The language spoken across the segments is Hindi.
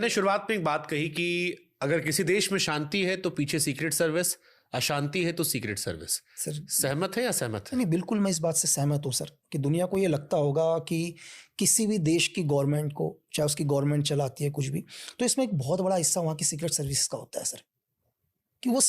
ने शुरुआत में एक बात कही कि अगर किसी देश में शांति है तो पीछे सीक्रेट सर्विस, अशांति है तो सीक्रेट सर्विस। सर सहमत है या सहमत है? नहीं, बिल्कुल मैं इस बात से सहमत हूँ सर कि दुनिया को ये लगता होगा कि किसी भी देश की गवर्नमेंट को, चाहे उसकी गवर्नमेंट चलाती है कुछ भी, तो इसमें एक बहुत बड़ा हिस्सा वहाँ की सीक्रेट सर्विस का होता है सर। कि वो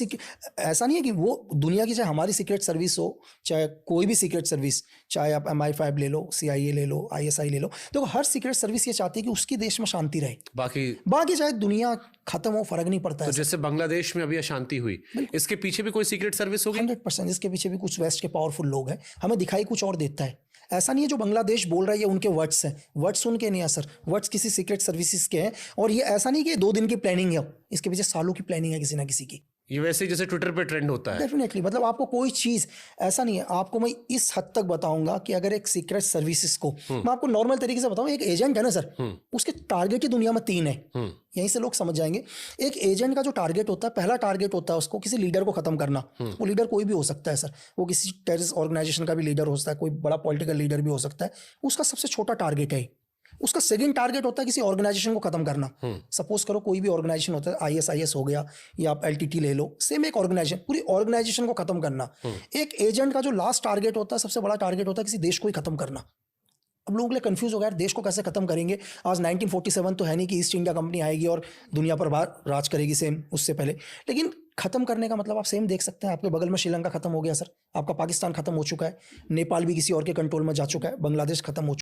ऐसा नहीं है कि वो दुनिया की, चाहे हमारी सीक्रेट सर्विस हो, चाहे कोई भी सीक्रेट सर्विस, चाहे आप MI5 ले लो, CIA ले लो, ISI ले लो, तो हर सीक्रेट सर्विस ये चाहती है कि उसकी देश में शांति रहे। बाकी चाहे दुनिया खत्म हो, फर्क नहीं पड़ता है। तो जैसे बांग्लादेश में अभी अशांति हुई, इसके पीछे भी कोई सीक्रेट सर्विस होगी? 100% इसके पीछे भी कुछ वेस्ट के पावरफुल लोग हैं। हमें दिखाई कुछ और देता है। ऐसा नहीं है जो बांग्लादेश बोल रहा है ये उनके वर्ड्स हैं, वर्ड्स उनके नहीं है सर, वर्ड्स किसी सीक्रेट सर्विसेज के हैं। और ये ऐसा नहीं कि 2 दिन की प्लानिंग है, इसके पीछे सालों की प्लानिंग है किसी ना किसी की। ये वैसे जैसे ट्विटर पे ट्रेंड होता है। डेफिनेटली, मतलब आपको कोई चीज़ ऐसा नहीं है। आपको मैं इस हद तक बताऊंगा कि अगर एक सीक्रेट सर्विसेज को मैं आपको नॉर्मल तरीके से बताऊं, एक एजेंट है ना सर, उसके टारगेट ही दुनिया में 3 है। यहीं से लोग समझ जाएंगे। एक एजेंट का जो टारगेट होता है, पहला टारगेट होता है उसको किसी लीडर को खत्म करना। वो लीडर कोई भी हो सकता है सर, वो किसी टेररिस्ट ऑर्गेनाइजेशन का भी लीडर हो सकता है, कोई बड़ा पॉलिटिकल लीडर भी हो सकता है। उसका सबसे छोटा टारगेट है। उसका सेकंड टारगेट होता है किसी ऑर्गेनाइजेशन को खत्म करना। सपोज करो कोई भी ऑर्गेनाइजेशन होता है, ISIS हो गया या आप LTT ले लो, सेम एक ऑर्गेनाइजेशन, पूरी ऑर्गेनाइजेशन को खत्म करना। एक एजेंट का जो लास्ट टारगेट होता है, सबसे बड़ा टारगेट होता है किसी देश को ही खत्म करना। अब लोगों के लिए कंफ्यूज हो गया, देश को कैसे खत्म करेंगे। आज 1947 तो है नहीं कि ईस्ट इंडिया कंपनी आएगी और दुनिया पर राज करेगी, सेम उससे पहले। लेकिन खत्म करने का मतलब आप सेम देख सकते हैं। आपके बगल में श्रीलंका खत्म हो गया सर, आपका पाकिस्तान खत्म हो चुका है, नेपाल भी किसी और के कंट्रोल में जा चुका है, बांग्लादेश खत्म हो